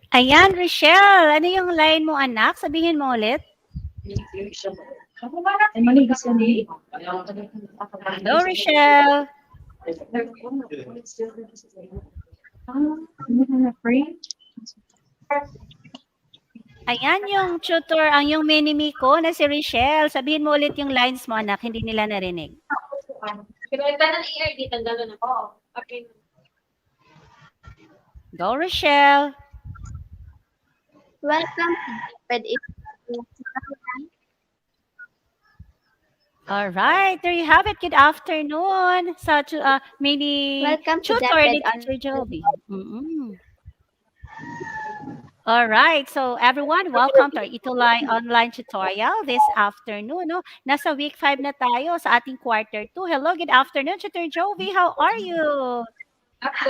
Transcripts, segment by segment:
Ayan, Rochelle. Ano yung line mo, anak? Sabihin mo ulit. Hello, Rochelle. Ayan yung tutor, ang yung mini-me ko na si Rochelle. Sabihin mo ulit yung lines mo, anak. Hindi nila narinig. Go, Rochelle. Welcome to All right, there you have it. Good afternoon sa mini Welcome to tutor DepEd ni Teacher Jovi. All right, so everyone, welcome to our Itulay online tutorial this afternoon. No? Nasa week 5 na tayo sa ating quarter 2. Hello, good afternoon, Tutor Jovi. How are you?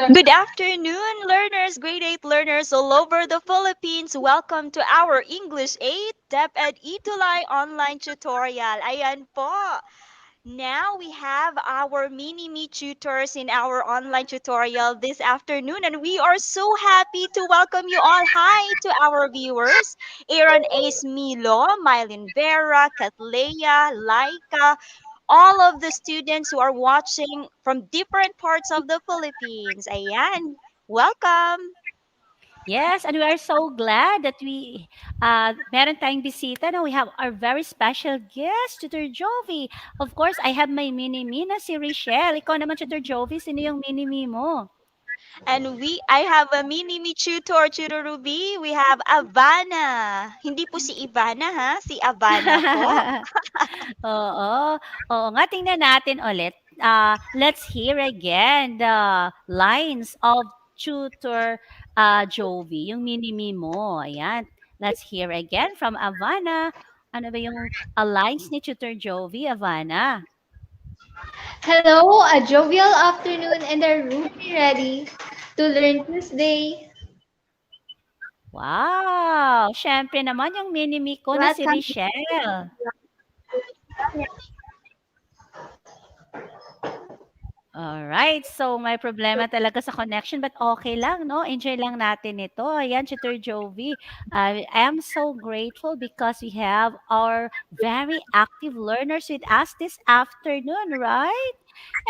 Good afternoon, learners, grade 8 learners all over the Philippines. Welcome to our English 8 DepEd Itulay online tutorial. Ayan po. Now we have our mini-me tutors in our online tutorial this afternoon, and we are so happy to welcome you all. Hi to our viewers, Aaron Ace Milo, Mylin Vera, Kathleya, Laika, all of the students who are watching from different parts of the Philippines. Ayan, welcome! Yes, and we are so glad that we meron tayong bisita. No, we have our very special guest, Tutor Jovi. Of course, I have my mini-me na si Richelle. Ikaw naman, Tutor Jovi, sino yung mini-me mo? And I have a mini-me tutor, Tutor Ruby. We have Avana. Hindi po si Ivana ha, si Avana po. Oo. Oo nga, tingnan natin ulit. Let's hear again the lines of Tutor Jovi, yung mini-me mo. Ayan. Let's hear again from Avana. Ano ba yung lines ni Tutor Jovi, Avana? Hello, a jovial afternoon and a room ready to learn Tuesday. Wow! Siyempre naman yung mini-me ko na si Welcome. Richelle. Alright, so may problema talaga sa connection but okay lang, no? Enjoy lang natin ito. Ayan, Tutor Jovi. I am so grateful because we have our very active learners with us this afternoon, right?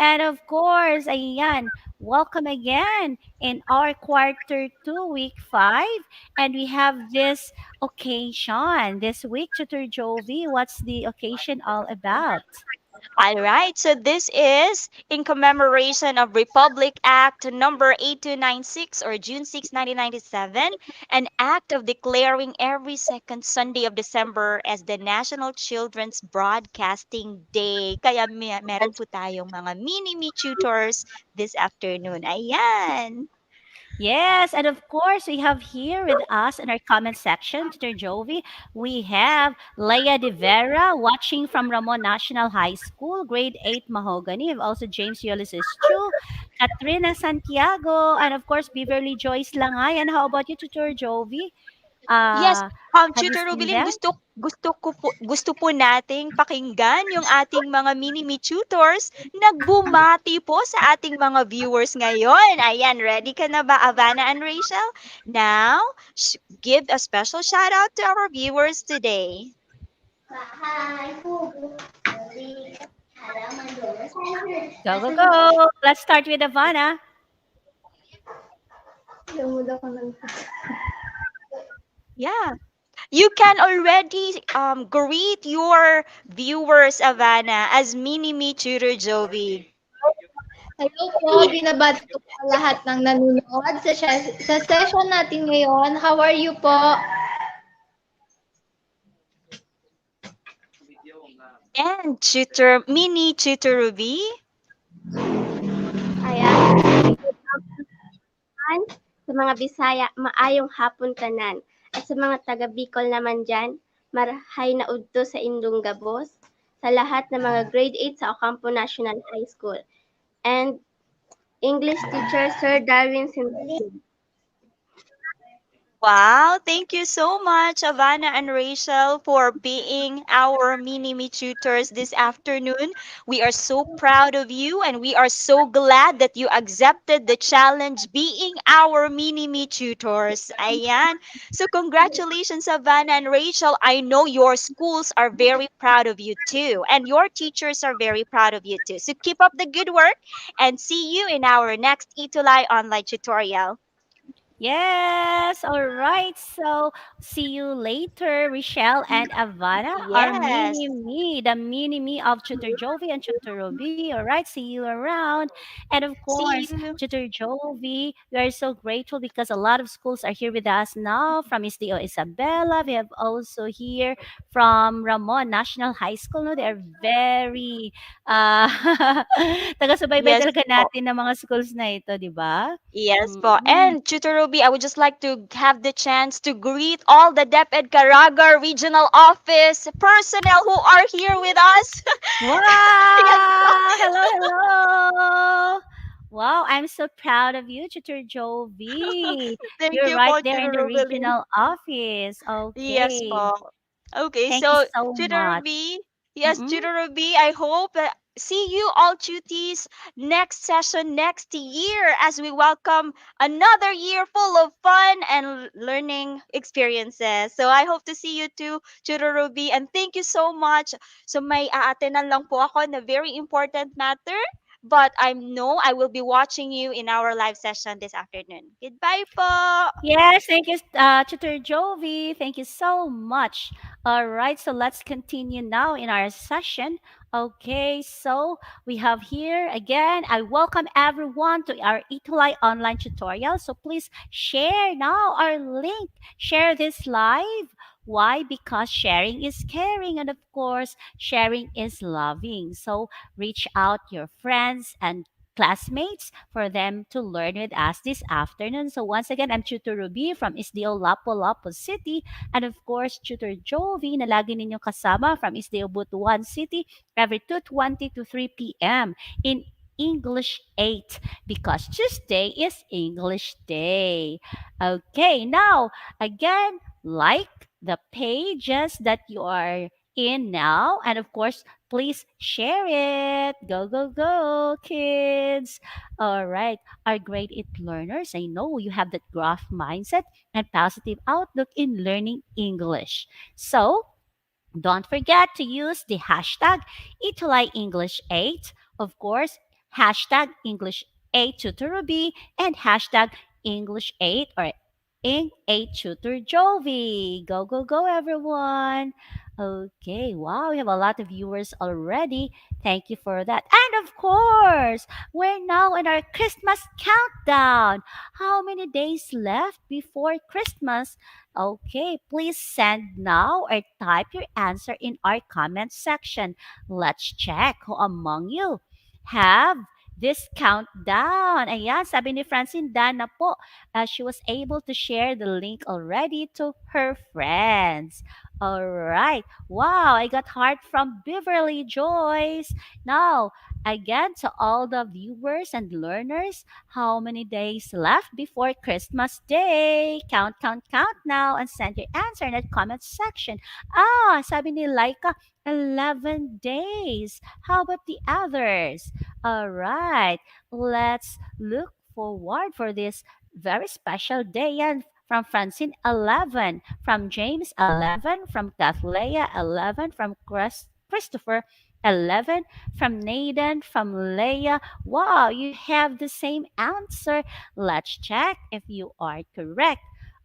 And of course, ayan, welcome again in our quarter 2, week 5. And we have this occasion this week, Tutor Jovi. What's the occasion all about? All right, so this is in commemoration of Republic Act number 8296 or June 6, 1997, an act of declaring every second Sunday of December as the National Children's Broadcasting Day. Kaya meron po tayong mga mini-me tutors this afternoon. Ayan. Yes, and of course, we have here with us in our comment section, Tutor Jovi, we have Leia De Vera watching from Ramon National High School, grade 8 Mahogany. We have also James Ulysses Chu, Katrina Santiago, and of course, Beverly Joyce Langay. And how about you, Tutor Jovi? Yes, Have you Tutor seen Rubilin, them? gusto po nating pakinggan yung ating mga mini-me tutors nagbumati po sa ating mga viewers ngayon. Ayan, ready ka na ba, Avana and Rachel? Now, give a special shout out to our viewers today. Go, go, go! Let's start with Ivana. Yeah. You can already greet your viewers, Avana, as mini-me tutor Jovi. Hello po, binabati ko po lahat ng nanonood sa session natin ngayon. How are you po? And mini tutor Ruby. Ayan. Sa mga Bisaya, maayong hapon tanan. At sa mga taga Bicol naman dyan, marahay na udto sa indong gabos sa lahat ng mga grade 8 sa Ocampo National High School. And English teacher Sir Darwin Simpson. Wow, thank you so much, Havana and Rachel, for being our mini me tutors this afternoon. We are so proud of you and we are so glad that you accepted the challenge being our mini me tutors. Ayan. So, congratulations, Havana and Rachel. I know your schools are very proud of you too, and your teachers are very proud of you too. So, keep up the good work and see you in our next Itulai online tutorial. Yes, all right. So see you later, Rochelle and Avana, our Yes. mini me, the mini me of Tutor Jovi and Tutor Ruby. All right, see you around. And of See course, you. Tutor Jovi, we are so grateful because a lot of schools are here with us now. From SDO Isabela, we have also here from Ramon National High School. No, they are very taga-subaybay Yes talaga po. natin ng mga schools na ito, di ba? Yes po. Mm. And Tutor Ruby, I would just like to have the chance to greet all the DepEd Caraga Regional Office personnel who are here with us. Yes po. Wow! Hello, hello. Wow, I'm so proud of you, Tutor Jovi. Thank You're you right po, there in Tutor the Ruby. regional office. Yes Okay. po. Okay, Thank you so so Tutor much. Ruby, yes, Mm-mm. Tutor Ruby, I hope that see you all tuties next session next year as we welcome another year full of fun and learning experiences. So I hope to see you too, Tutor Ruby, and thank you so much. So may aatenan lang po ako na very important matter, but I know I will be watching you in our live session this afternoon. Goodbye po. Yes, thank you, Tutor Jovi. Thank you so much. All right, so let's continue now in our session. Okay, so we have here again. I welcome everyone to our Itulai online tutorial. So please share now our link. Share this live. Why? Because sharing is caring, and of course, sharing is loving. So reach out your friends and classmates for them to learn with us this afternoon. So once again, I'm Tutor Ruby from SDO Lapu-Lapu City, and of course, Tutor Jovi na lagi ninyong kasama from SDO Butuan City every 2:20 to 3 p.m. in English 8 because Tuesday is English Day. Okay, now again, like the pages that you are in now, and of course, please share it. Go, go, go, kids. All right. Our grade 8 learners, I know you have that growth mindset and positive outlook in learning English. So, don't forget to use the hashtag EtulaiEnglish8, of course, hashtag English8 Tutorubi, and hashtag English8 or Ing8 Tutor Jovi. Go, go, go, everyone. Okay, wow, we have a lot of viewers already. Thank you for that. And of course, we're now in our Christmas countdown. How many days left before Christmas? Okay, please send now or type your answer in our comment section. Let's check who among you have this countdown. Ayan, sabi ni Francine Dana po, she was able to share the link already to her friends. All right. Wow, I got heart from Beverly Joyce. Now, again, to all the viewers and learners, how many days left before Christmas Day? Count, count, count now and send your answer in the comment section. Ah, sabi ni Laika, 11 days. How about the others? All right, let's look forward for this very special day. And from Francine, 11. From James, 11. From Kathleya, 11. From Christopher, 11. From Nathan, from Leah. Wow, you have the same answer. Let's check if you are correct.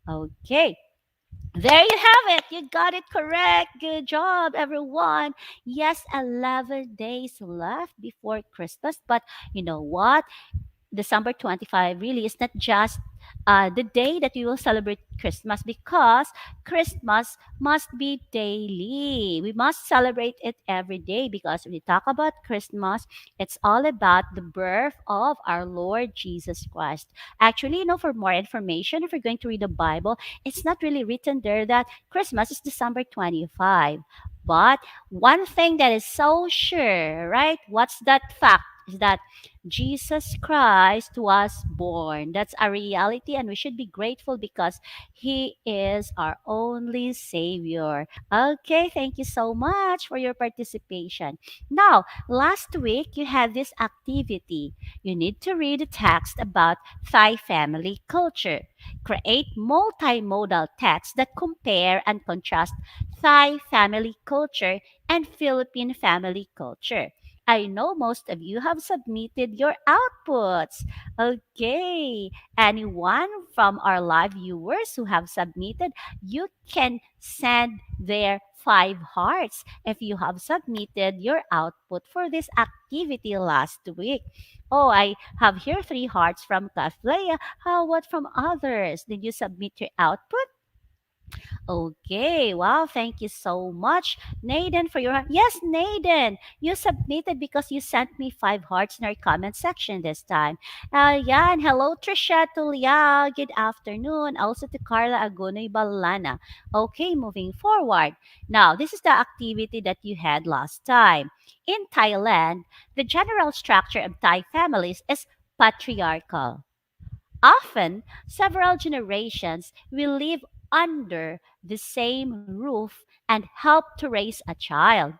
Okay. There you have it. You got it correct. Good job, everyone. Yes, 11 days left before Christmas. But you know what? December 25 really is not just the day that we will celebrate Christmas because Christmas must be daily. We must celebrate it every day because when we talk about Christmas, it's all about the birth of our Lord Jesus Christ. Actually, for more information, if you're going to read the Bible, it's not really written there that Christmas is December 25. But one thing that is so sure, right? What's that fact? is that Jesus Christ was born. That's a reality, and we should be grateful because He is our only Savior. Okay, thank you so much for your participation. Now, last week you had this activity. You need to read a text about Thai family culture. Create multimodal texts that compare and contrast Thai family culture and Philippine family culture. I know most of you have submitted your outputs. Okay. Anyone from our live viewers who have submitted, you can send their 5 hearts if you have submitted your output for this activity last week. Oh, I have here 3 hearts from Kathleya. How about from others? Did you submit your output? Okay, wow, thank you so much, Naden, for your. Yes, Naden, you submitted because you sent me 5 hearts in our comment section this time. Yeah, and hello, Trisha Tulia. Good afternoon. Also to Carla Agonoy Balana. Okay, moving forward. Now, this is the activity that you had last time. In Thailand, the general structure of Thai families is patriarchal. Often, several generations will live under the same roof and help to raise a child.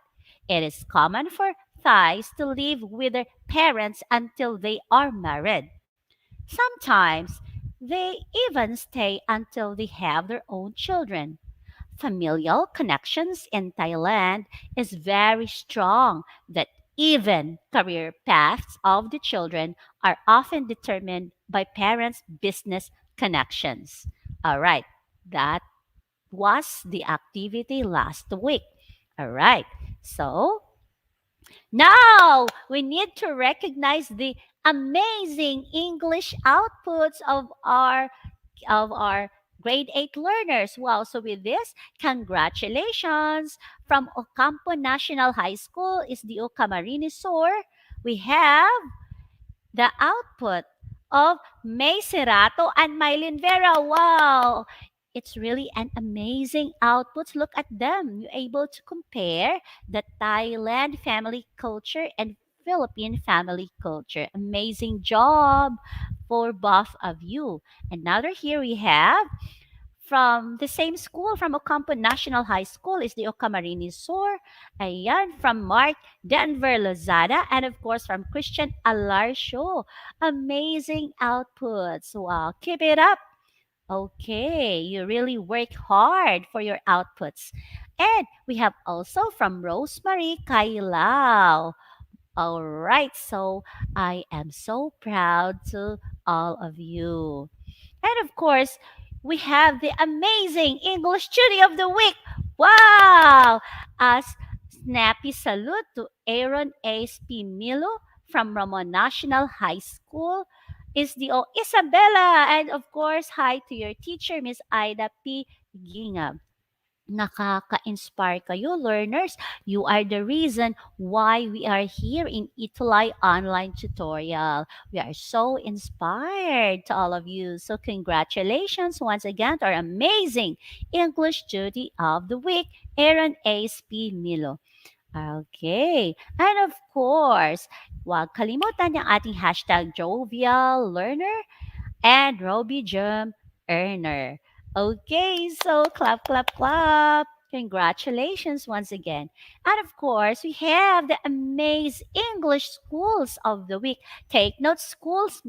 It is common for Thais to live with their parents until they are married. Sometimes, they even stay until they have their own children. Familial connections in Thailand is very strong that even career paths of the children are often determined by parents' business connections. All right, that was the activity last week. All right, so now we need to recognize the amazing English outputs of our grade 8 learners. Wow, so with this, congratulations from Ocampo National High School is the Camarines Sur. We have the output of May Cerato and Mylene Vera. Wow! It's really an amazing output. Look at them. You're able to compare the Thailand family culture and Philippine family culture. Amazing job for both of you. Another here we have from the same school, from Ocampo National High School, is the Ocamarini Sur. Ayan, from Mark Denver Lozada, and of course from Christian Alarsho. Amazing outputs. Wow, keep it up. Okay, you really work hard for your outputs. And we have also from Rosemary Kailao. All right, so I am so proud to all of you. And of course, we have the amazing English Study of the Week. Wow! A snappy salute to Aaron A.S.P. Milo from Ramon National High School. Is the Isabella, and of course, hi to your teacher, Miss Ida P. Ginga. Nakaka-inspire kayo, learners. You are the reason why we are here in Itulay Online Tutorial. We are so inspired to all of you. So congratulations once again to our amazing English Duty of the Week, Aaron A.S.P. Milo. Okay. And of course, huwag kalimutan yung ating hashtag jovial learner and Roby Germ Earner. Okay, so clap, clap, clap. Congratulations once again. And of course, we have the amazing English Schools of the Week. Take note, schools.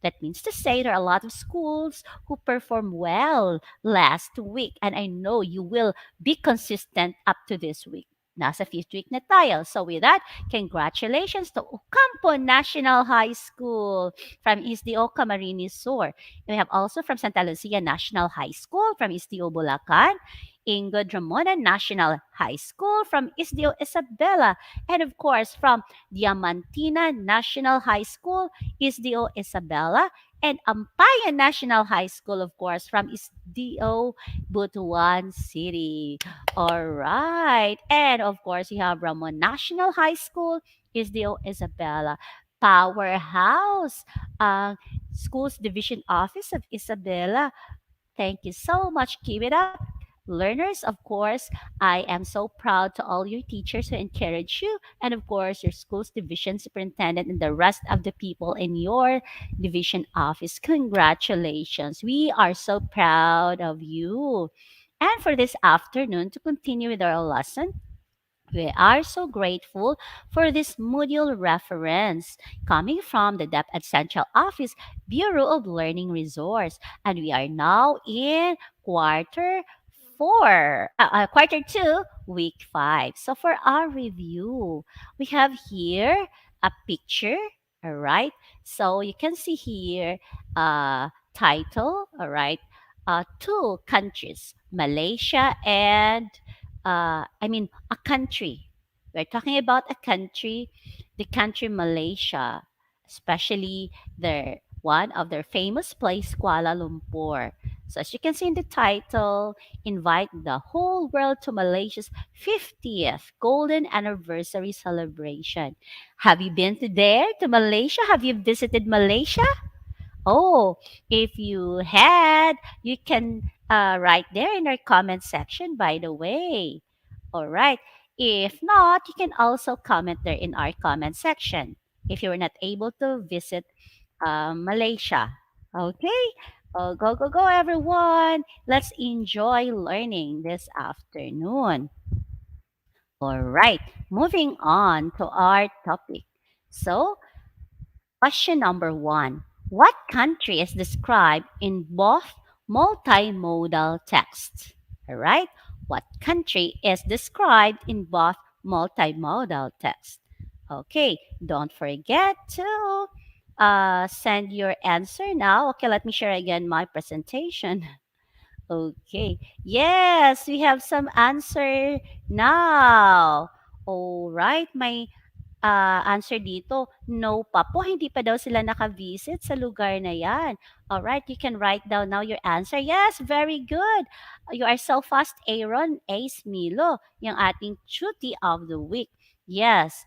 That means to say there are a lot of schools who performed well last week. And I know you will be consistent up to this week. Nasa fifth week na tayo. So with that, congratulations to Ocampo National High School from SDO Camarines Sur. We have also from Santa Lucia National High School from SDO Bulacan, Ingrid Ramona National High School from SDO Isabela, and of course from Diamantina National High School, SDO Isabela, and Ampaya National High School, of course, from SDO Butuan City. All right. And of course, you have Ramon National High School, SDO Isabela. Powerhouse Schools Division Office of Isabela. Thank you so much. Keep it up. Learners, of course, I am so proud to all your teachers who encourage you, and of course, your school's division superintendent and the rest of the people in your division office. Congratulations. We are so proud of you. And for this afternoon, to continue with our lesson, we are so grateful for this module reference coming from the DepEd Central Office Bureau of Learning Resource. And we are now in quarter 2, week 5. So for our review, we have here a picture, all right? So you can see here title, all right? Two countries, Malaysia and a country. We're talking about a country, the country Malaysia, especially one of their famous place, Kuala Lumpur. So as you can see in the title, invite the whole world to Malaysia's 50th golden anniversary celebration. Have you been to there, to Malaysia? Have you visited Malaysia? Oh, if you had, you can write there in our comment section, by the way. All right. If not, you can also comment there in our comment section if you were not able to visit Malaysia. Okay. Oh, go, go, go, everyone. Let's enjoy learning this afternoon. All right. Moving on to our topic. So, question number 1. What country is described in both multimodal text? All right. What country is described in both multimodal text? Okay. Don't forget to send your answer now. Okay. Let me share again my presentation. Okay. Yes, we have some answer now. All right. My answer dito, no pa po, hindi pa daw sila naka-visit sa lugar na yan. Alright, you can write down now your answer. Yes, very good. You are so fast, Aaron Ace Milo, yung ating cutie of the week. Yes,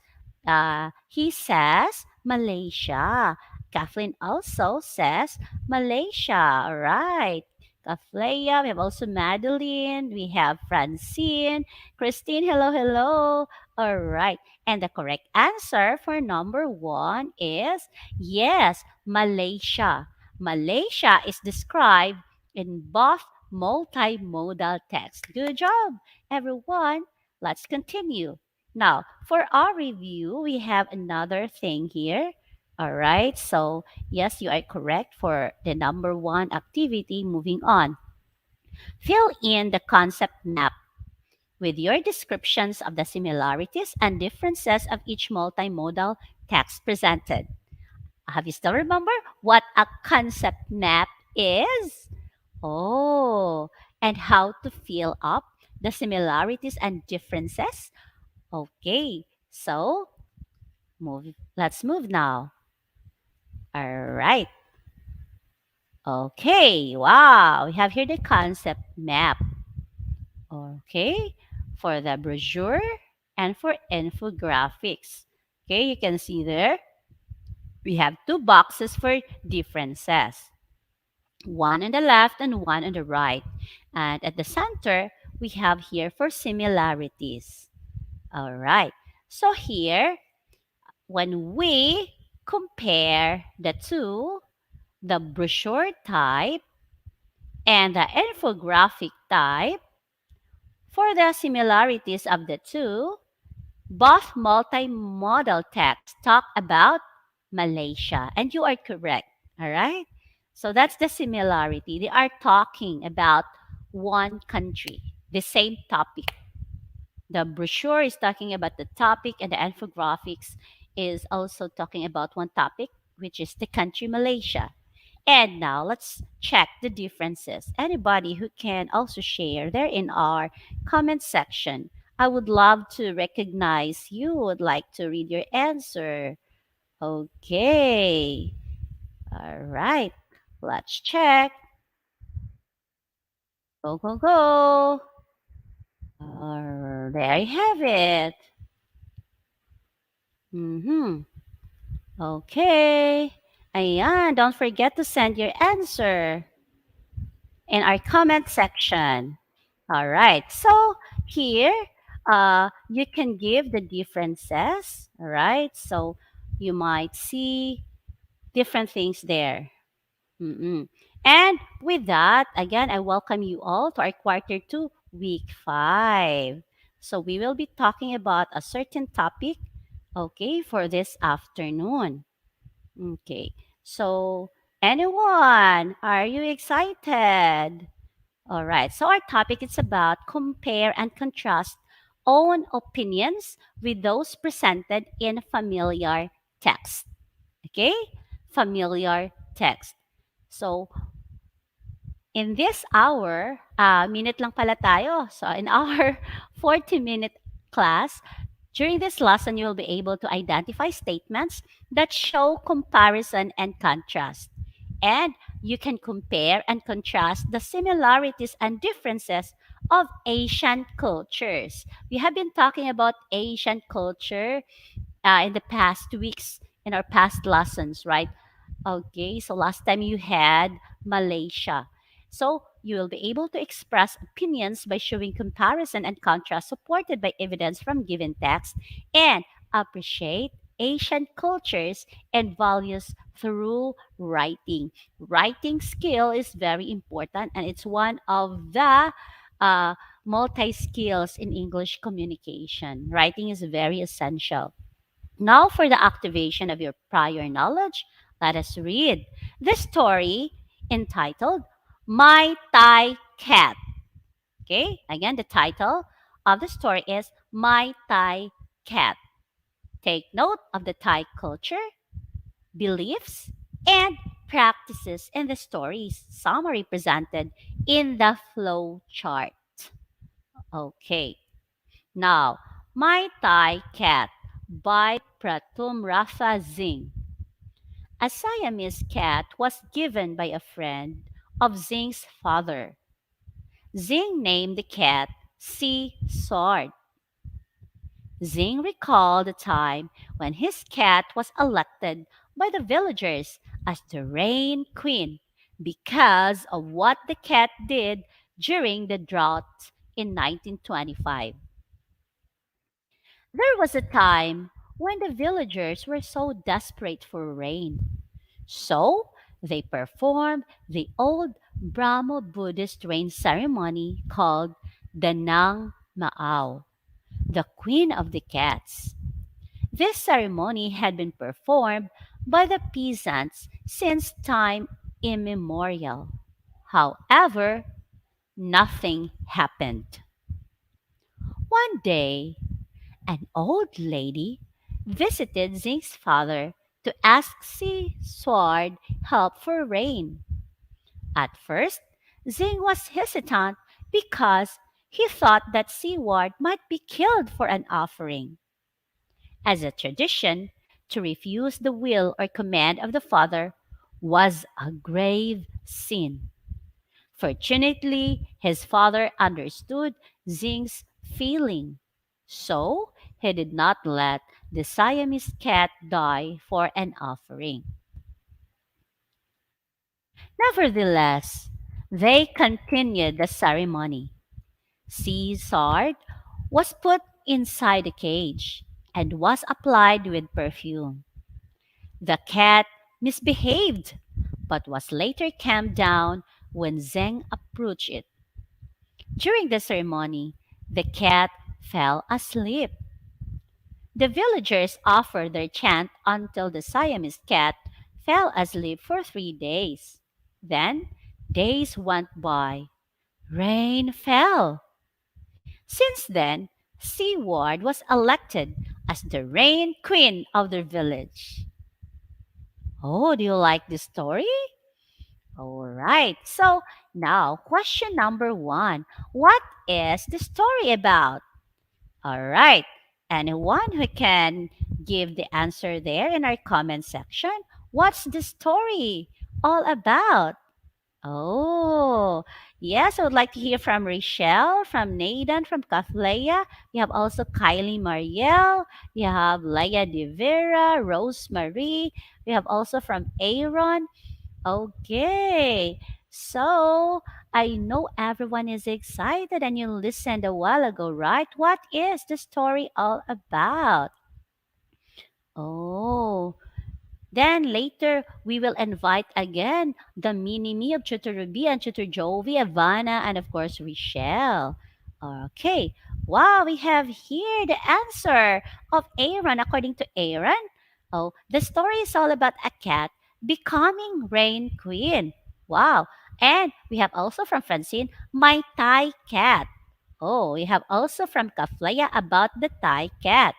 he says Malaysia. Kathleen also says Malaysia. Alright. Kafleya, we have also Madeline, we have Francine, Christine, hello, hello. All right. And the correct answer for number 1 is yes, Malaysia. Malaysia is described in both multimodal text. Good job, everyone. Let's continue. Now, for our review, we have another thing here. All right. So, yes, you are correct for the number 1 activity. Moving on. Fill in the concept map with your descriptions of the similarities and differences of each multimodal text presented. Have you still remember what a concept map is? Oh, and how to fill up the similarities and differences? Okay, so let's move now. All right. Okay, wow, we have here the concept map. Okay, for the brochure and for infographics. Okay, you can see there we have 2 boxes for differences, one on the left and one on the right. And at the center, we have here for similarities. All right, so here, when we compare the two, the brochure type and the infographic type, for the similarities of the two, both multimodal texts talk about Malaysia, and you are correct. All right? So that's the similarity. They are talking about one country, the same topic. The brochure is talking about the topic, and the infographics is also talking about one topic, which is the country Malaysia. And now let's check the differences. Anybody who can also share there in our comment section. I would love to recognize you. Would like to read your answer. Okay. All right. Let's check. Go, go, go. There you have it. Okay. Ayan, don't forget to send your answer in our comment section. All right. So here, you can give the differences. All right. So you might see different things there. Mm-mm. And with that, again, I welcome you all to our quarter two, week five. So we will be talking about a certain topic, okay, for this afternoon. Okay. So, anyone, are you excited? All right. So our topic is about compare and contrast own opinions with those presented in familiar text. Okay? Familiar text. So in this hour, minute lang pala tayo. So in our 40-minute class, during this lesson, you will be able to identify statements that show comparison and contrast. And you can compare and contrast the similarities and differences of Asian cultures. We have been talking about Asian culture in the past weeks in our past lessons, right? Okay, so last time you had Malaysia. So you will be able to express opinions by showing comparison and contrast supported by evidence from given text and appreciate Asian cultures and values through writing. Writing skill is very important and it's one of the uh, multi skills in English communication. Writing is very essential. Now, for the activation of your prior knowledge, let us read the story entitled My Thai Cat. Okay, again, the title of the story is My Thai Cat. Take note of the Thai culture, beliefs, and practices in the story's summary presented in the flow chart. Okay, now, My Thai Cat by Pratum Rafa Singh. A Siamese cat was given by a friend of Zing's father. Zing named the cat Sea Sword. Zing recalled the time when his cat was elected by the villagers as the Rain Queen because of what the cat did during the drought in 1925. There was a time when the villagers were so desperate for rain. So they performed the old Brahmo Buddhist rain ceremony called the Nang Maao, the Queen of the Cats. This ceremony had been performed by the peasants since time immemorial. However, nothing happened. One day, an old lady visited Zing's father to ask Sea Sword help for rain. At first, Zing was hesitant because he thought that Seaward might be killed for an offering. As a tradition, to refuse the will or command of the father was a grave sin. Fortunately, his father understood Zing's feeling, so he did not let the Siamese cat die for an offering. Nevertheless, they continued the ceremony. Caesar was put inside a cage and was applied with perfume. The cat misbehaved but was later calmed down when Zeng approached it. During the ceremony, the cat fell asleep. The villagers offered their chant until the Siamese cat fell asleep for 3 days. Then, days went by. Rain fell. Since then, Seaward was elected as the Rain Queen of the village. Oh, do you like this story? All right. So, now, question number one. What is the story about? All right. Anyone who can give the answer there in our comment section? What's the story all about? Oh, yes, I would like to hear from Rochelle, from Nathan, from Kathleya. We have also Kylie Marielle. We have Leia De Vera, Rosemary. We have also from Aaron. Okay. So, I know everyone is excited and you listened a while ago, right? What is the story all about? Oh, then later, we will invite again the mini me of Tutor Ruby and Tutor Jovi, Ivana, and of course, Rochelle. Okay. Wow, we have here the answer of Aaron. According to Aaron, oh, the story is all about a cat becoming Rain Queen. Wow. And we have also from Francine, my Thai cat. Oh, we have also from Kaflaya about the Thai cat.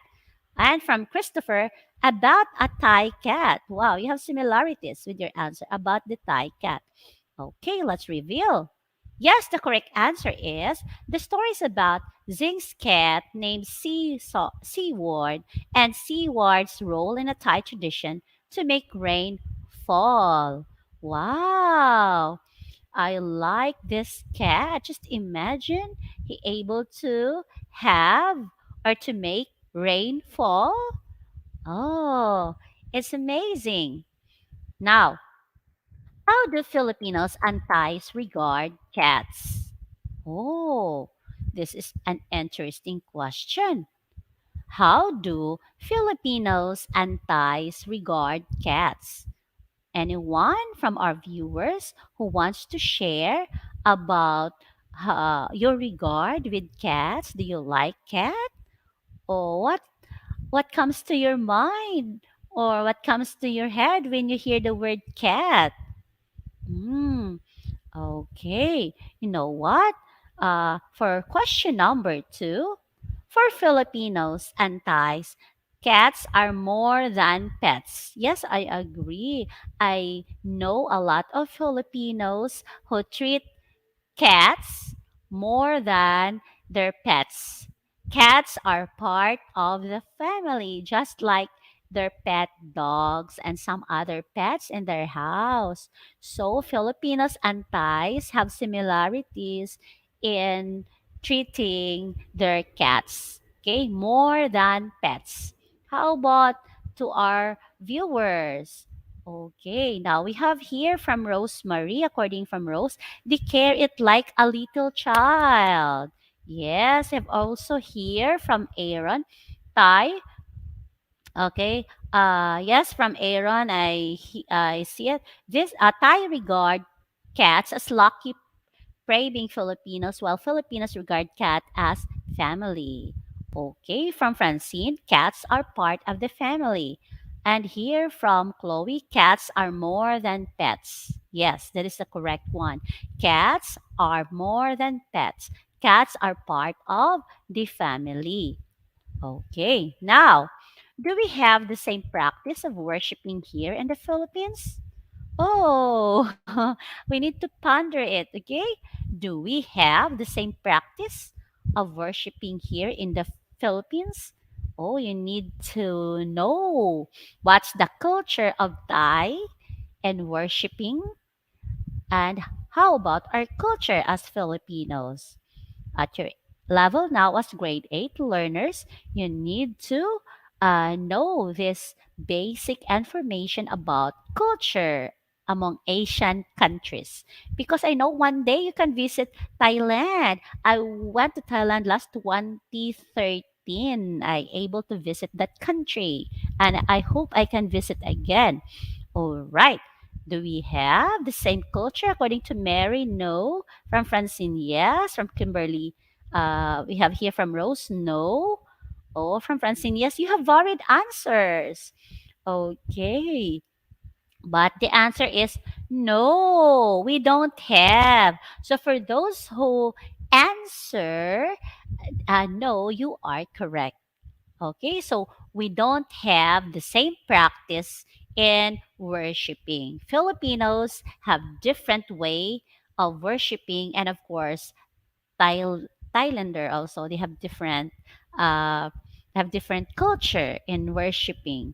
And from Christopher, about a Thai cat. Wow, you have similarities with your answer about the Thai cat. Okay, let's reveal. Yes, the correct answer is the story is about Zing's cat named Seaward and Seaward's role in a Thai tradition to make rain fall. Wow, I like this cat. Just imagine he able to have or to make rain fall. Oh, it's amazing. Now, how do Filipinos and Thais regard cats? Oh, this is an interesting question. How do Filipinos and Thais regard cats? Anyone from our viewers who wants to share about your regard with cats? Do you like cat? Or what comes to your mind? Or what comes to your head when you hear the word cat? Hmm. Okay. You know what? For question number two, for Filipinos and Thais, cats are more than pets. Yes, I agree. I know a lot of Filipinos who treat cats more than their pets. Cats are part of the family, just like their pet dogs and some other pets in their house. So, Filipinos and Thais have similarities in treating their cats, okay, more than pets. How about to our viewers? Okay, now we have here from Rosemary, according from Rose, they care it like a little child. Yes, I've also hear from Aaron. Thai. Okay. Yes, from Aaron, I see it. This Thai regard cats as lucky craving Filipinos, while Filipinos regard cat as family. Okay, from Francine, cats are part of the family. And here from Chloe, cats are more than pets. Yes, that is the correct one. Cats are more than pets. Cats are part of the family. Okay, now, do we have the same practice of worshiping here in the Philippines? Oh, we need to ponder it, okay? Do we have the same practice of worshiping here in the Philippines? Oh, you need to know what's the culture of Thai and worshiping, and how about our culture as Filipinos? At your level now as grade 8 learners, you need to know this basic information about culture among Asian countries. Because I know one day you can visit Thailand. I went to Thailand last 2013. I able to visit that country and I hope I can visit again. All right. Do we have the same culture according to Mary? No. From Francine, yes. From Kimberly, we have here from Rose, no. Oh, from Francine, yes. You have varied answers. Okay. But the answer is no, we don't have. So for those who answer, no, you are correct. Okay, so we don't have the same practice in worshiping. Filipinos have different way of worshiping, and of course, Thailander also they uh, have different culture in worshiping.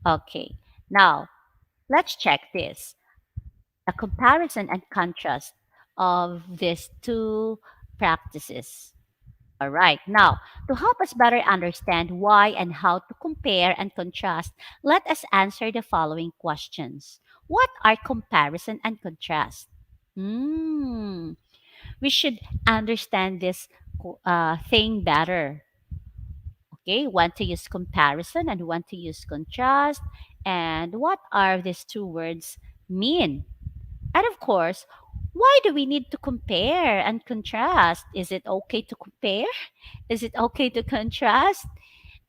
Okay, now let's check this: a comparison and contrast of these two practices. All right. Now, to help us better understand why and how to compare and contrast, let us answer the following questions. What are comparison and contrast? Hmm. We should understand this thing better. Okay, want to use comparison and want to use contrast. And what are these two words mean? And of course, why do we need to compare and contrast? Is it okay to compare? Is it okay to contrast?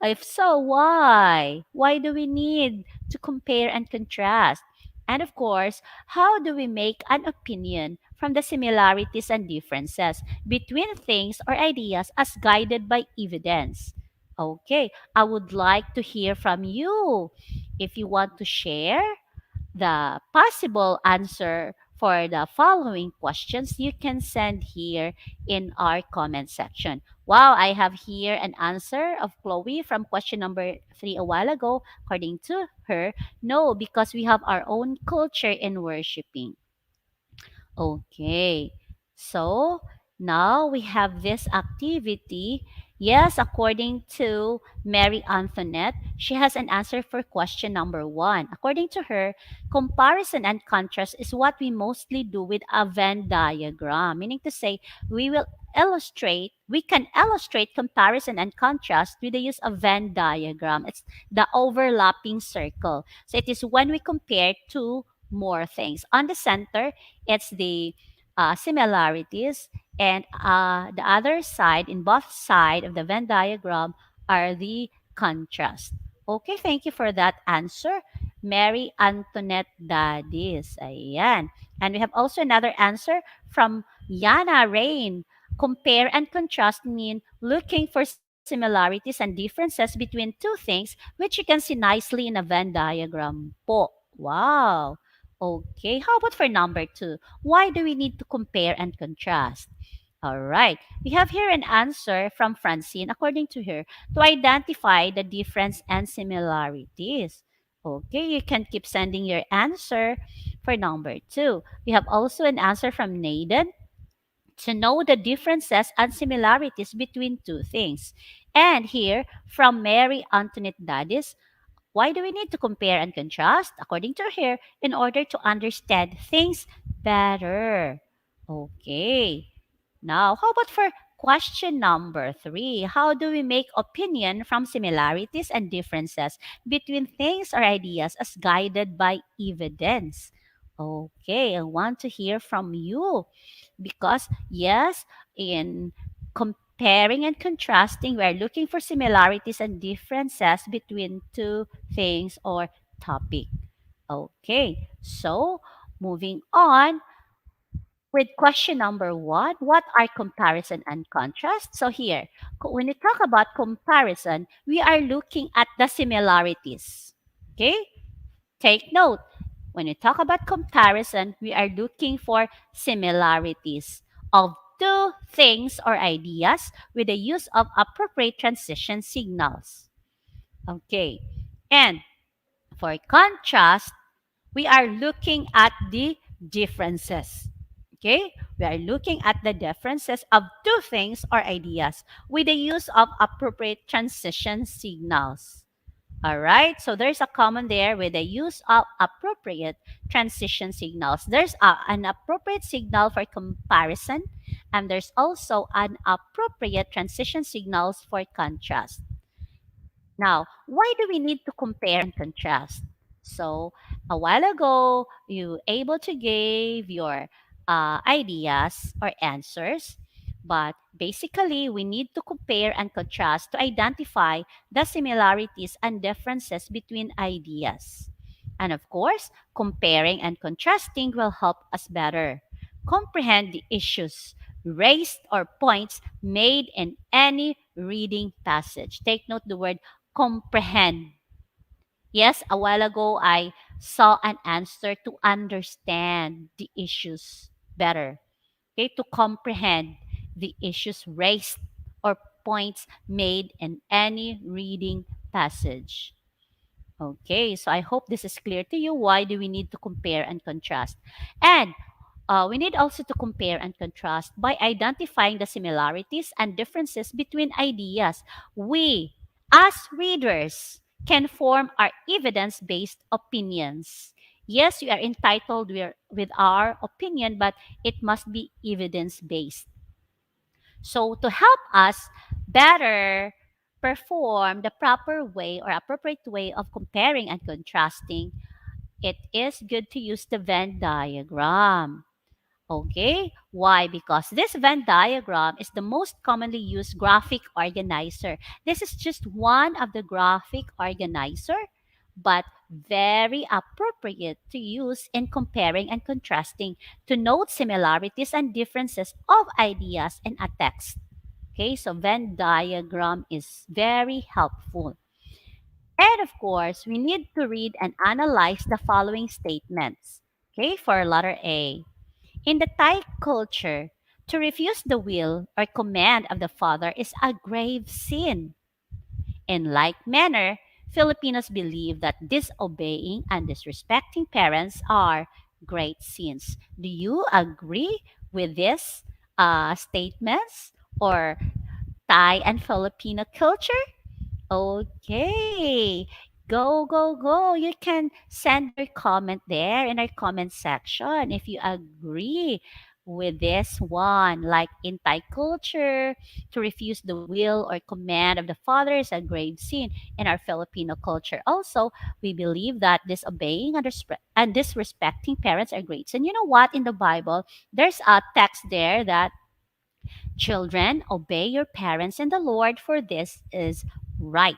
If so, why? Why do we need to compare and contrast? And of course, how do we make an opinion from the similarities and differences between things or ideas as guided by evidence? Okay, I would like to hear from you. If you want to share, the possible answer for the following questions you can send here in our comment section. Wow, I have here an answer of Chloe from question number 3 a while ago. According to her, no, because we have our own culture in worshiping. Okay. So now we have this activity. Yes, according to Mary Antoinette, she has an answer for question number 1. According to her, comparison and contrast is what we mostly do with a Venn diagram, meaning to say we can illustrate comparison and contrast with the use of Venn diagram. It's the overlapping circle. So it is when we compare two more things. On the center, it's the similarities, and the other side, in both side of the Venn diagram, are the contrast. Okay, thank you for that answer, Mary Antoinette Dadis. Ayan. And we have also another answer from Yana Rain. Compare and contrast mean looking for similarities and differences between two things, which you can see nicely in a Venn diagram po. Wow. Okay, how about for number 2? Why do we need to compare and contrast? All right, we have here an answer from Francine, according to her, to identify the difference and similarities. Okay, you can keep sending your answer for number 2. We have also an answer from Naden to know the differences and similarities between two things. And here from Mary Antoinette Dadis, why do we need to compare and contrast? According to her, in order to understand things better. Okay. Now, how about for question number 3? How do we make opinion from similarities and differences between things or ideas as guided by evidence? Okay, I want to hear from you because, yes, in comparing and contrasting, we're looking for similarities and differences between two things or topic. Okay, so moving on with question number 1, what are comparison and contrast? So here, when we talk about comparison, we are looking at the similarities. Okay, take note. When we talk about comparison, we are looking for similarities of two things or ideas with the use of appropriate transition signals. Okay. And for contrast, we are looking at the differences. Okay? We are looking at the differences of two things or ideas with the use of appropriate transition signals. All right, so there's a common there with the use of appropriate transition signals. There's an appropriate signal for comparison, and there's also an appropriate transition signals for contrast. Now, why do we need to compare and contrast? So, a while ago, you able to give your ideas or answers, but basically, we need to compare and contrast to identify the similarities and differences between ideas. And of course, comparing and contrasting will help us better comprehend the issues raised or points made in any reading passage. Take note the word comprehend. Yes, a while ago I saw an answer to understand the issues better. Okay, to comprehend the issues raised or points made in any reading passage. Okay, so I hope this is clear to you. Why do we need to compare and contrast? And we need also to compare and contrast by identifying the similarities and differences between ideas. We, as readers, can form our evidence based opinions. Yes, we are entitled with our opinion, but it must be evidence based. So, to help us better perform the proper way or appropriate way of comparing and contrasting, it is good to use the Venn diagram. Okay, why? Because this Venn diagram is the most commonly used graphic organizer. This is just one of the graphic organizer, but very appropriate to use in comparing and contrasting to note similarities and differences of ideas in a text. Okay, so Venn diagram is very helpful. And of course, we need to read and analyze the following statements. Okay, for letter A. In the Thai culture, to refuse the will or command of the father is a grave sin. In like manner, Filipinos believe that disobeying and disrespecting parents are great sins. Do you agree with these statements or Thai and Filipino culture? Okay. Go, go, go. You can send your comment there in our comment section if you agree with this one. Like in Thai culture, to refuse the will or command of the father is a grave sin. In our Filipino culture, also, we believe that disobeying and disrespecting parents are great sin. You know what? In the Bible, there's a text there that children, obey your parents in the Lord, for this is right.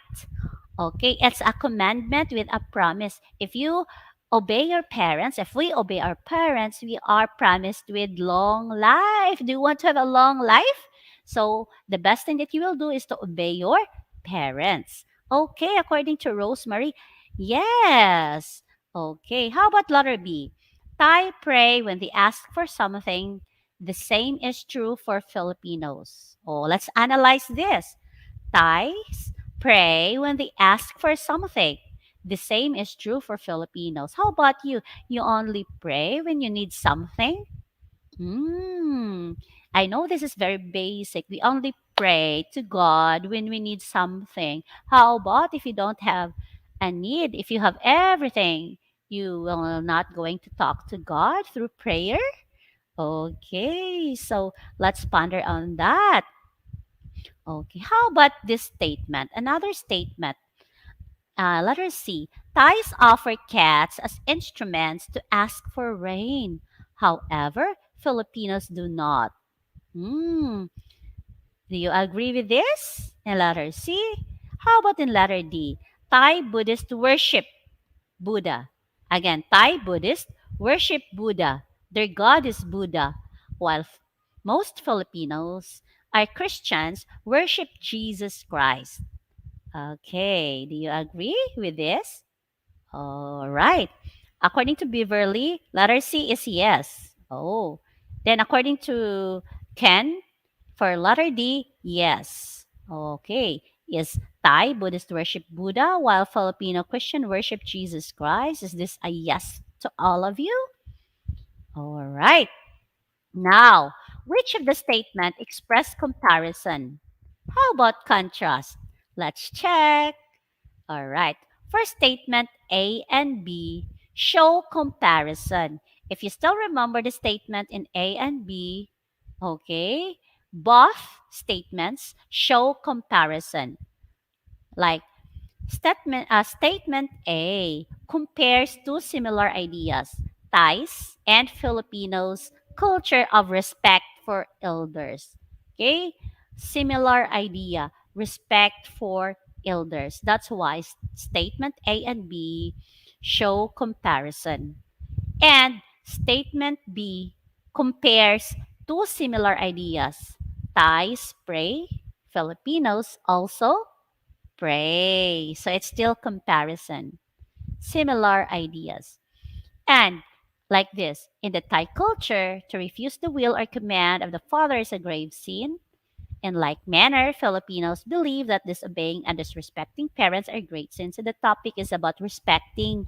Okay, it's a commandment with a promise. If you obey your parents, if we obey our parents, we are promised with long life. Do you want to have a long life? So, the best thing that you will do is to obey your parents. Okay, according to Rosemary, yes. Okay, how about letter B? Thai pray when they ask for something. The same is true for Filipinos. Oh, let's analyze this. Thais pray when they ask for something. The same is true for Filipinos. How about you? You only pray when you need something? Hmm. I know this is very basic. We only pray to God when we need something. How about if you don't have a need? If you have everything, you will not going to talk to God through prayer? Okay, so let's ponder on that. Okay, how about this statement? Another statement. Letter C. Thais offer cats as instruments to ask for rain. However, Filipinos do not. Hmm. Do you agree with this? In letter C? How about in letter D? Thai Buddhist worship Buddha. Again, Thai Buddhists worship Buddha. Their god is Buddha, while most Filipinos are Christians worship Jesus Christ. Okay, do you agree with this? All right. According to Beverly, letter C is yes. Oh. Then according to Ken, for letter D, yes. Okay. Is Thai Buddhist worship Buddha while Filipino Christian worship Jesus Christ? Is this a yes to all of you? All right. Now, which of the statement express comparison? How about contrast? Let's check. All right. First statement A and B show comparison. If you still remember the statement in A and B, okay, both statements show comparison. Like statement A compares two similar ideas, Thais and Filipinos' culture of respect for elders. Okay? Similar idea, respect for elders. That's why statement A and B show comparison. And statement B compares two similar ideas. Thais pray, Filipinos also pray. So it's still comparison. Similar ideas. And like this, in the Thai culture, to refuse the will or command of the father is a grave sin. In like manner, Filipinos believe that disobeying and disrespecting parents are great sins. So the topic is about respecting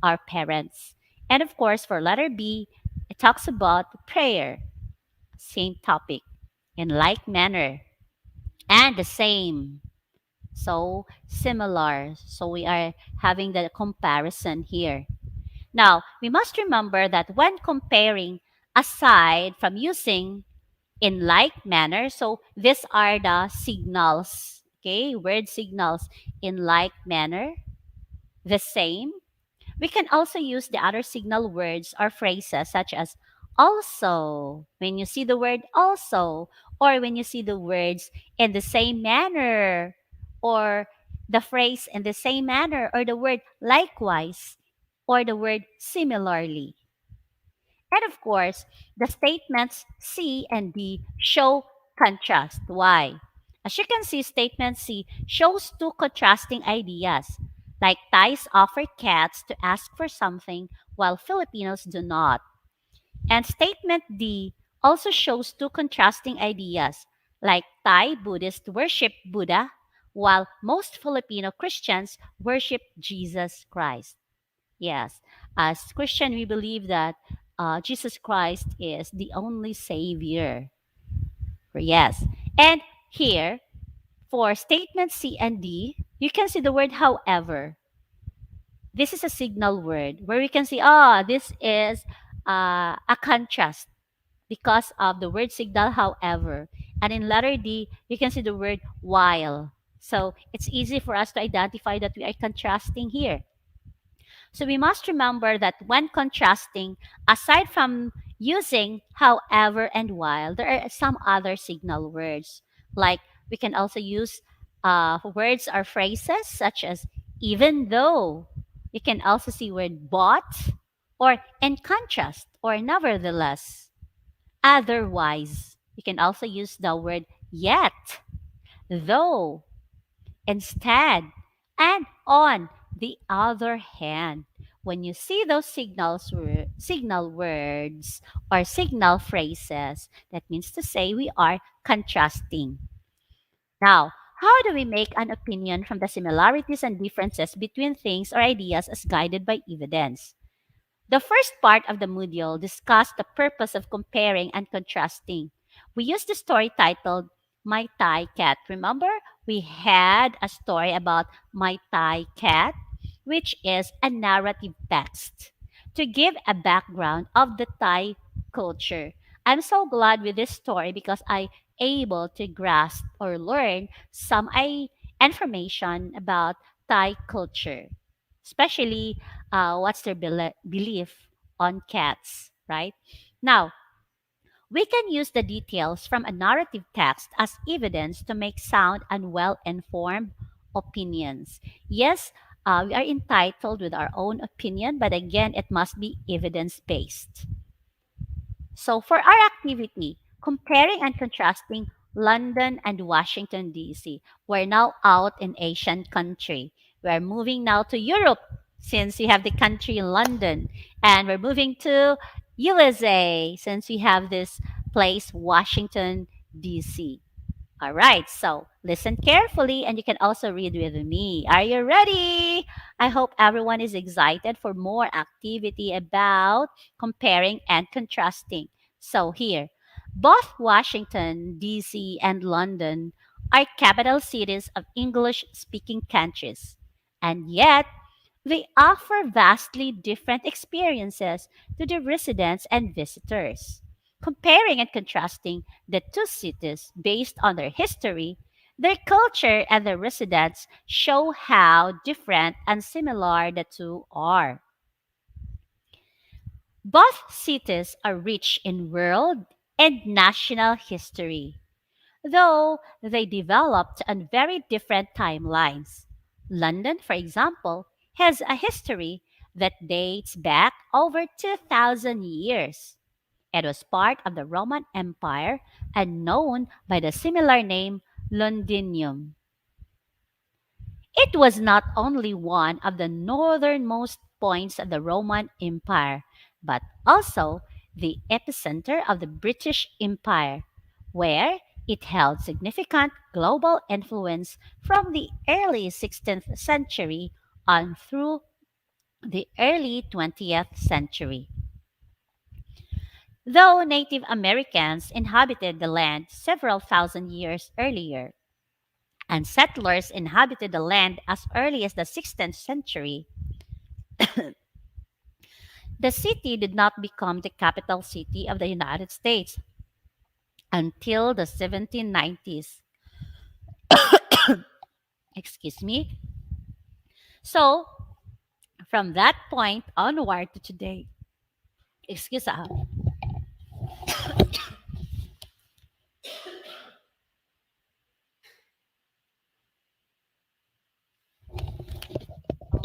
our parents. And of course, for letter B, it talks about prayer. Same topic. In like manner. And the same. So similar. So we are having the comparison here. Now, we must remember that when comparing, aside from using in like manner, so these are the signals, okay, word signals in like manner, the same. We can also use the other signal words or phrases such as also, when you see the word also, or when you see the words in the same manner, or the phrase in the same manner, or the word likewise, or the word similarly. And of course, the statements C and D show contrast. Why? As you can see, statement C shows two contrasting ideas. Like Thais offer cats to ask for something while Filipinos do not. And statement D also shows two contrasting ideas. Like Thai Buddhists worship Buddha while most Filipino Christians worship Jesus Christ. Yes, as Christian, we believe that Jesus Christ is the only Savior. Yes. And here, for statement C and D, you can see the word however. This is a signal word where we can see, this is a contrast because of the word signal however. And in letter D, you can see the word while. So it's easy for us to identify that we are contrasting here. So we must remember that when contrasting, aside from using however and while, there are some other signal words. Like we can also use words or phrases such as even though. You can also see word but or in contrast or nevertheless. Otherwise, you can also use the word yet, though, instead, and on the other hand, when you see those signal words or signal phrases, that means to say we are contrasting. Now, how do we make an opinion from the similarities and differences between things or ideas as guided by evidence? The first part of the module discussed the purpose of comparing and contrasting. We used the story titled My Thai Cat. Remember, we had a story about My Thai Cat, which is a narrative text to give a background of the Thai culture. I'm so glad with this story because I able to grasp or learn some information about Thai culture, especially what's their belief on cats, right? Now, we can use the details from a narrative text as evidence to make sound and well informed opinions. Yes, we are entitled with our own opinion, but again, it must be evidence based. So for our activity, comparing and contrasting London and Washington, D.C., we're now out in Asian country. We're moving now to Europe since we have the country in London. And we're moving to USA since we have this place, Washington, D.C. All right, so listen carefully and you can also read with me. Are you ready? I hope everyone is excited for more activity about comparing and contrasting. So, here, both Washington, D.C., and London are capital cities of English speaking countries. And yet, they offer vastly different experiences to the residents and visitors. Comparing and contrasting the two cities based on their history, their culture, and their residents show how different and similar the two are. Both cities are rich in world and national history, though they developed on very different timelines. London, for example, has a history that dates back over 2,000 years. It was part of the Roman Empire and known by the similar name Londinium. It was not only one of the northernmost points of the Roman Empire, but also the epicenter of the British Empire, where it held significant global influence from the early 16th century on through the early 20th century. Though Native Americans inhabited the land several thousand years earlier, and settlers inhabited the land as early as the 16th century, The city did not become the capital city of the United States until the 1790s. Excuse me. So, from that point onward to today, excuse ah.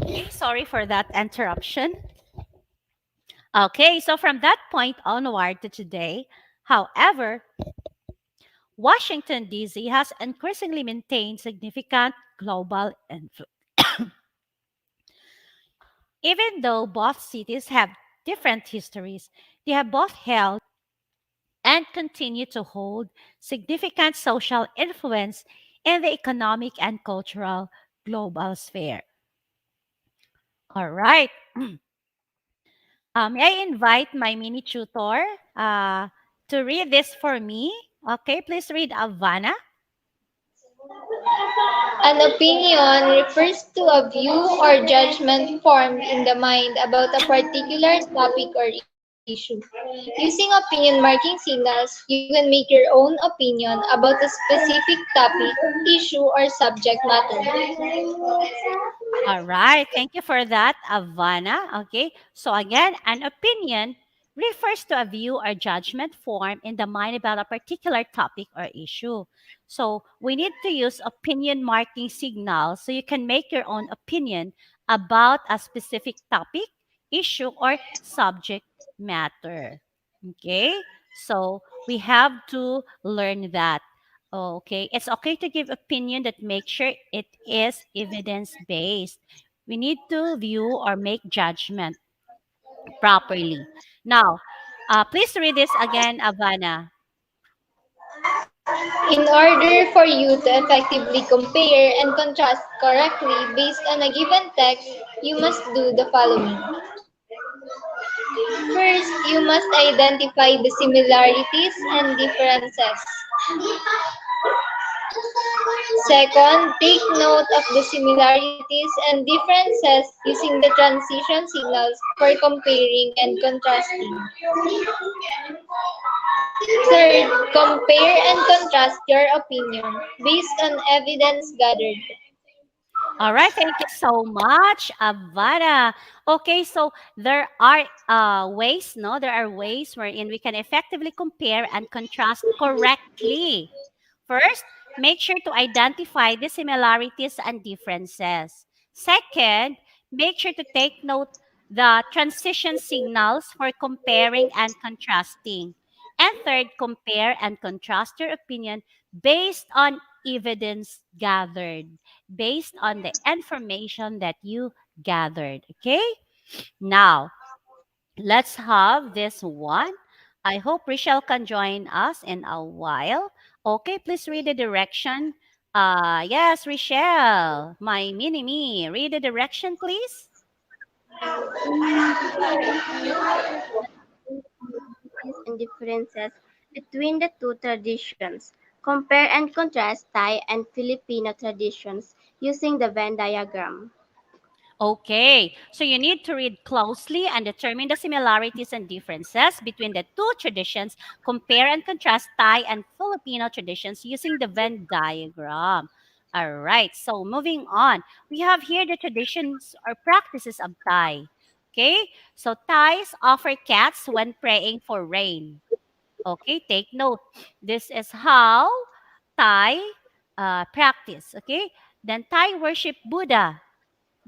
Okay, sorry for that interruption. Okay, so from that point onward to today, however, Washington, D.C. has increasingly maintained significant global influence. Even though both cities have different histories, they have both held and continue to hold significant social influence in the economic and cultural global sphere. All right. May I invite my mini tutor to read this for me? Okay, please read Avana. An opinion refers to a view or judgment formed in the mind about a particular topic or issue. Using opinion marking signals, you can make your own opinion about a specific topic, issue, or subject matter. All right. Thank you for that, Avana. Okay. So again, an opinion refers to a view or judgment formed in the mind about a particular topic or issue. So we need to use opinion marking signals so you can make your own opinion about a specific topic, issue, or subject matter. Okay. So we have to learn that. Okay, it's okay to give opinion that make sure it is evidence based. We need to view or make judgment properly. Now, please read this again, Avana. In order for you to effectively compare and contrast correctly based on a given text, you must do the following. First, you must identify the similarities and differences. Second, take note of the similarities and differences using the transition signals for comparing and contrasting. Third, compare and contrast your opinion based on evidence gathered. All right, thank you so much, Avana. Okay, so there are ways, no? There are ways wherein we can effectively compare and contrast correctly. First, make sure to identify the similarities and differences. Second, make sure to take note the transition signals for comparing and contrasting. And third, compare and contrast your opinion based on evidence gathered, based on the information that you gathered. Okay? Now, let's have this one. I hope Rochelle can join us in a while. Okay, please read the direction. Yes, Rochelle, my mini me. Read the direction, please. And differences between the two traditions. Compare and contrast Thai and Filipino traditions using the Venn diagram. Okay, so you need to read closely and determine the similarities and differences between the two traditions. Compare and contrast Thai and Filipino traditions using the Venn diagram. All right, so moving on, we have here the traditions or practices of Thai. Okay, so Thais offer cats when praying for rain. Okay, take note. This is how Thai practice. Okay, then Thai worship Buddha.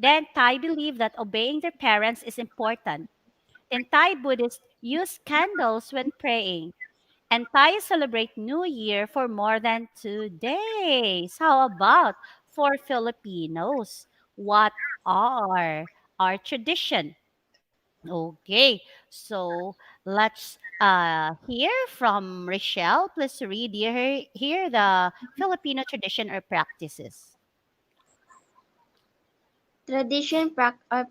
Then Thai believe that obeying their parents is important. Then Thai Buddhists use candles when praying. And Thai celebrate New Year for more than 2 days. How about for Filipinos? What are our tradition? Okay, so let's hear from Rochelle. Please read here the Filipino tradition or practices. Or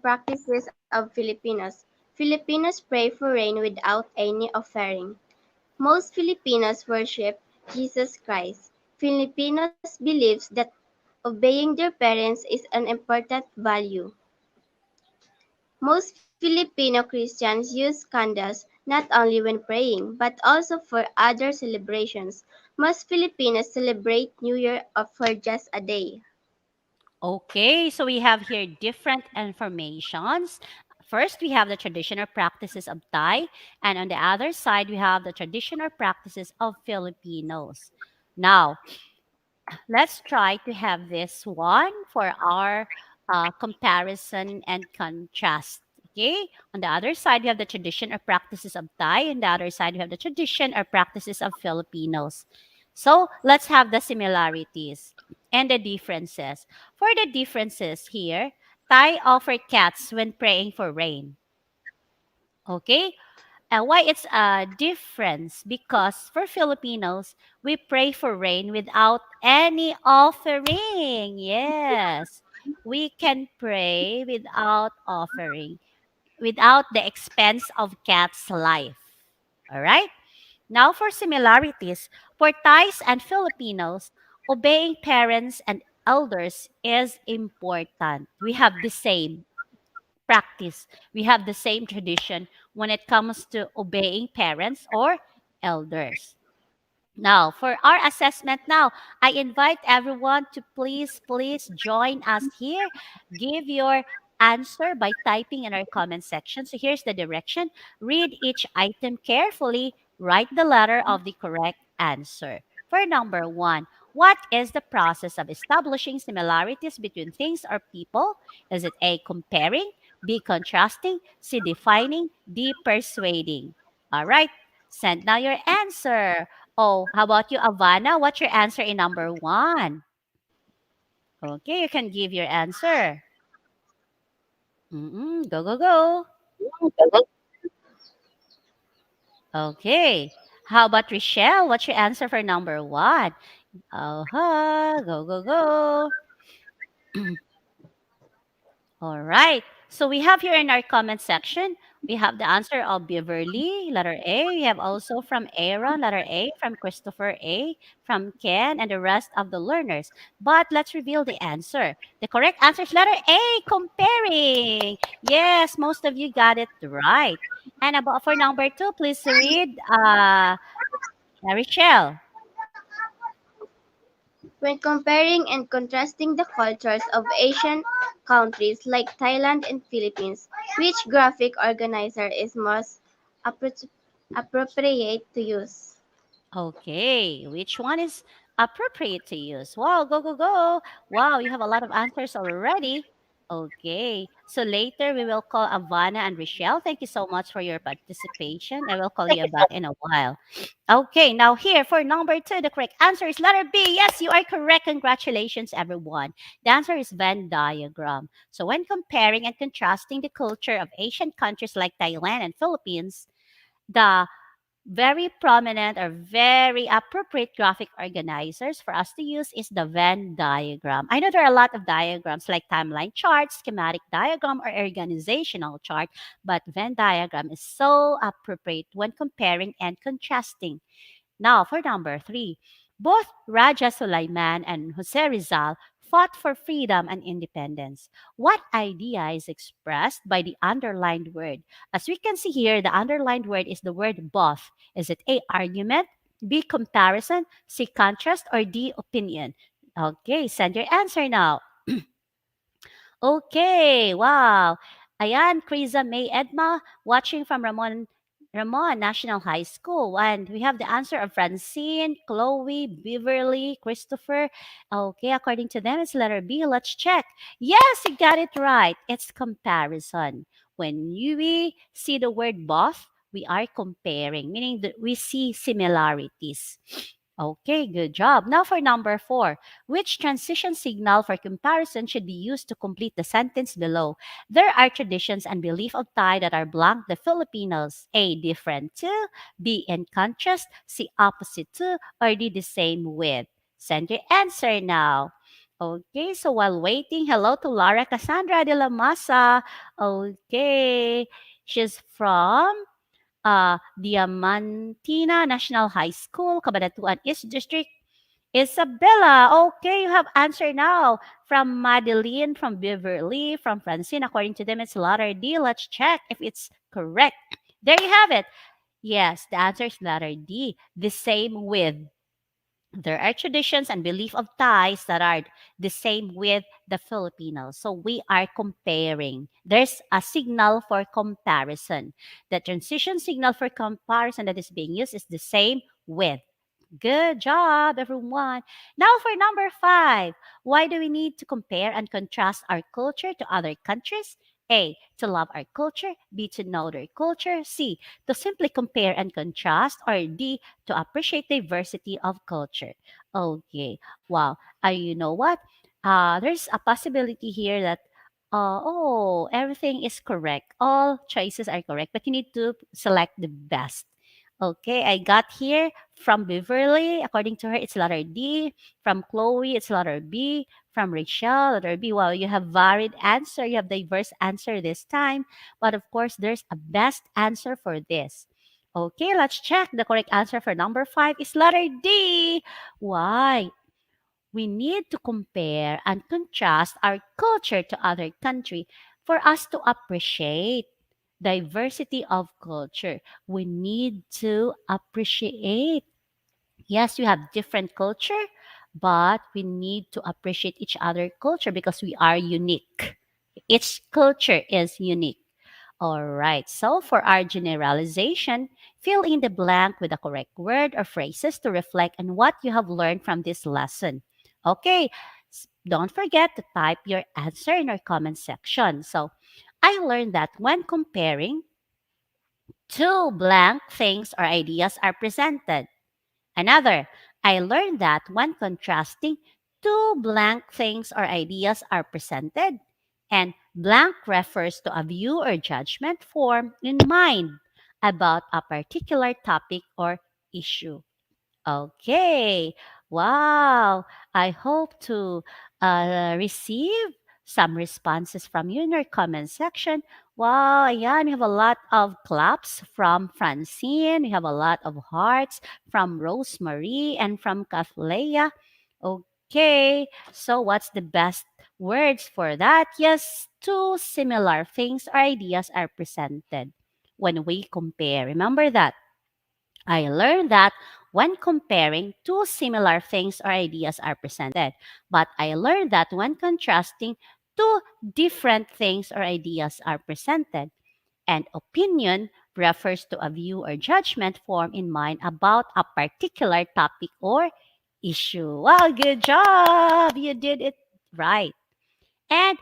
practices of Filipinos. Filipinos pray for rain without any offering. Most Filipinos worship Jesus Christ. Filipinos believes that obeying their parents is an important value. Most Filipino Christians use candles not only when praying, but also for other celebrations. Most Filipinos celebrate New Year for just a day. Okay, so we have here different informations. First, we have the traditional practices of Thai, and on the other side, we have the traditional practices of Filipinos. Now, let's try to have this one for our comparison and contrast. Okay, on the other side, we have the tradition or practices of Thai, and the other side, we have the tradition or practices of Filipinos. So let's have the similarities and the differences. For the differences here, Thai offer cats when praying for rain. Okay, why it's a difference? Because for Filipinos, we pray for rain without any offering. Yes, we can pray without offering, without the expense of cat's life. All right. Now for similarities, for Thais and Filipinos, obeying parents and elders is important. We have the same practice. We have the same tradition when it comes to obeying parents or elders. Now, for our assessment now, I invite everyone to please join us here. Give your answer by typing in our comment section. So here's the direction. Read each item carefully. Write the letter of the correct answer. For number one, what is the process of establishing similarities between things or people? Is it A, comparing, B, contrasting, C, defining, D, persuading? All right, send now your answer. Oh, how about you, Avana? What's your answer in number one? Okay, you can give your answer. Go, go, go. Okay. How about Rochelle? What's your answer for number one? Go, go, go. All right. So we have here in our comment section, we have the answer of Beverly, letter A. We have also from Aaron, letter A, from Christopher A, from Ken, and the rest of the learners. But let's reveal the answer. The correct answer is letter A, comparing. Yes, most of you got it right. And about for number two, please read Michelle. When comparing and contrasting the cultures of Asian countries like Thailand and Philippines, which graphic organizer is most appro- appropriate to use? Okay, which one is appropriate to use? Wow, go, go, go. Wow, you have a lot of answers already. Okay, so later we will call Avana and Rochelle. Thank you so much for your participation. I will call you back in a while. Okay, now here for number two, the correct answer is letter B. Yes, you are correct. Congratulations, everyone. The answer is Venn diagram. So when comparing and contrasting the culture of Asian countries like Thailand and Philippines, the very prominent or very appropriate graphic organizers for us to use is the Venn diagram. I know there are a lot of diagrams like timeline chart, schematic diagram, or organizational chart, but Venn diagram is so appropriate when comparing and contrasting. Now, for number three, both Raja Sulaiman and Jose Rizal fought for freedom and independence. What idea is expressed by the underlined word? As we can see here, the underlined word is the word both. Is it A, argument, B, comparison, C, contrast, or D, opinion? Okay, send your answer now. Okay, wow. Ayan, Kriza May Edma, watching from Ramon National High School. And we have the answer of Francine, Chloe, Beverly, Christopher. Okay, according to them, it's letter B. Let's check. Yes, you got it right. It's comparison. When we see the word both, we are comparing, meaning that we see similarities. Okay, good job. Now for number four. Which transition signal for comparison should be used to complete the sentence below? There are traditions and belief of Thai that are blank the Filipinos. A, different to, B, in contrast, C, opposite to, or D, the same with. Send your answer now. Okay, so while waiting, hello to Lara Cassandra de la Masa. Okay, she's from Diamantina National High School, Cabanatuan East District. Isabella, okay, you have answer now. From Madeline, from Beverly, from Francine. According to them, it's letter D. Let's check if it's correct. There you have it. Yes, the answer is letter D. The same with. There are traditions and belief of Thais that are the same with the Filipinos. So we are comparing. There's a signal for comparison. The transition signal for comparison that is being used is the same with. Good job, everyone. Now for number five. Why do we need to compare and contrast our culture to other countries? A, to love our culture. B, to know their culture. C, to simply compare and contrast. Or D, to appreciate diversity of culture. Okay. Wow. You know what? There's a possibility here that everything is correct. All choices are correct, but you need to select the best. Okay, I got here from Beverly. According to her, it's letter D. From Chloe, it's letter B. From Rachel, letter B. Well, you have varied answer. You have diverse answer this time. But of course, there's a best answer for this. Okay, let's check. The correct answer for number five is letter D. Why? We need to compare and contrast our culture to other country for us to appreciate diversity of culture. We need to appreciate. Yes, we have different culture, but we need to appreciate each other culture because we are unique. Each culture is unique. All right. So for our generalization, fill in the blank with the correct word or phrases to reflect on what you have learned from this lesson. Okay. Don't forget to type your answer in our comment section. So I learned that when comparing, two blank things or ideas are presented. Another, I learned that when contrasting, two blank things or ideas are presented. And blank refers to a view or judgment formed in mind about a particular topic or issue. Okay. Wow. I hope to receive some responses from you in your comment section. Wow. Yeah, we have a lot of claps from Francine. We have a lot of hearts from Rosemary and from Kathleya. Okay. So, what's the best words for that? Yes, two similar things or ideas are presented when we compare. Remember that. I learned that when comparing, two similar things or ideas are presented. But I learned that when contrasting, two different things or ideas are presented. And opinion refers to a view or judgment formed in mind about a particular topic or issue. Wow, good job! You did it right. And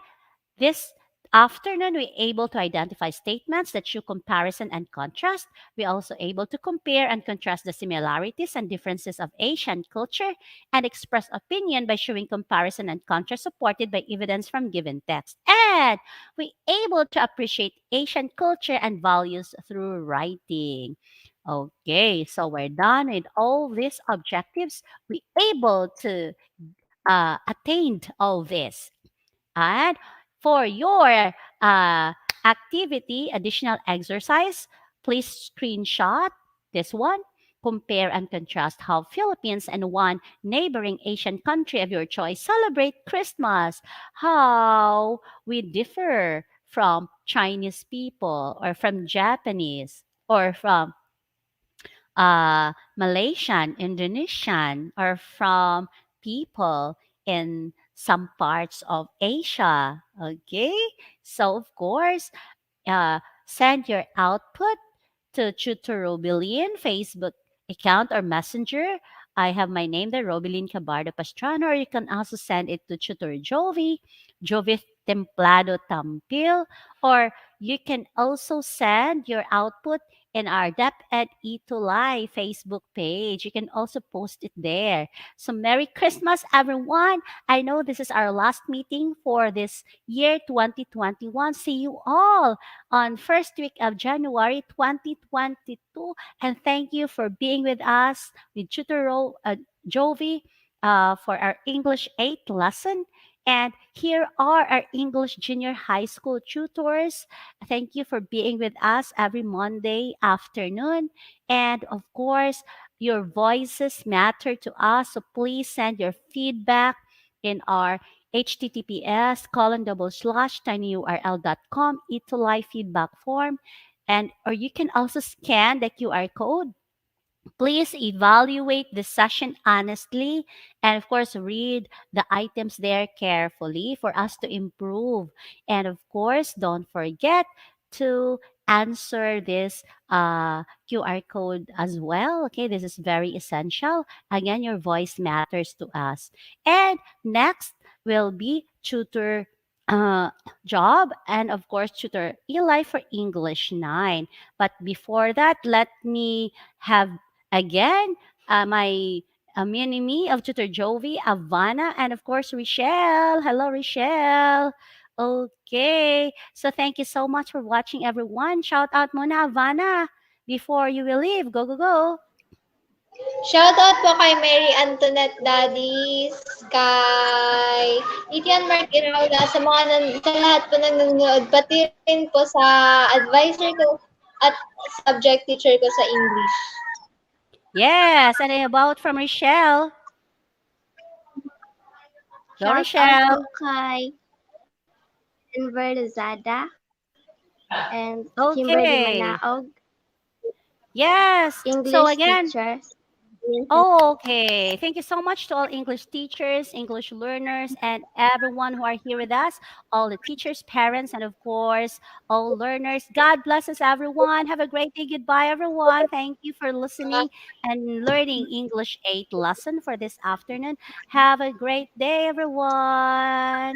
this afternoon, we're able to identify statements that show comparison and contrast. We're also able to compare and contrast the similarities and differences of Asian culture and express opinion by showing comparison and contrast supported by evidence from given text. And we're able to appreciate Asian culture and values through writing. Okay, so we're done with all these objectives. We're able to attain all this. And for your activity, additional exercise, please screenshot this one. Compare and contrast how Philippines and one neighboring Asian country of your choice celebrate Christmas. How we differ from Chinese people or from Japanese or from Malaysian, Indonesian, or from people in some parts of Asia. Okay, so of course, send your output to Tutor Robilin Facebook account or messenger. I have my name there, Robilin Cabardo Pastrano, or you can also send it to Tutor Jovi, Jovi Templado Tampil, or you can also send your output in our DepEd E2Live Facebook page. You can also post it there. So Merry Christmas, everyone. I know this is our last meeting for this year 2021. See you all on first week of January 2022. And thank you for being with us with Jovi for our English 8 lesson. And here are our English junior high school tutors. Thank you for being with us every Monday afternoon. And of course, Your voices matter to us, so please send your feedback in our https://tinyurl.com live feedback form, and or you can also scan the QR code. Please evaluate the session honestly and, of course, read the items there carefully for us to improve. And, of course, don't forget to answer this QR code as well. Okay, this is very essential. Again, your voice matters to us. And next will be tutor. Uh, Job and of course tutor Eli for English 9. But before that, let me have again, my mini-me of Tutor Jovi, Avana, and of course, Rochelle. Hello, Rochelle. Okay. So thank you so much for watching, everyone. Shout out muna, Avana, before you will leave. Go, go, go. Shoutout po kay Mary Antoinette Daddies, kay Itian Mark Iraula, sa lahat po ng nanonood, pati rin po sa advisor ko at subject teacher ko sa English. Yes. And about from Rochelle. Go, Shout out Rochelle. po kay Denver Lozada and Kimberly Okay. Manaog, Yes. So English again, teachers. okay. Thank you so much to all English teachers, English learners, and everyone who are here with us, all the teachers, parents, and of course, all learners. God bless us, everyone. Have a great day. Goodbye, everyone. Thank you for listening and learning English 8 lesson for this afternoon. Have a great day, everyone.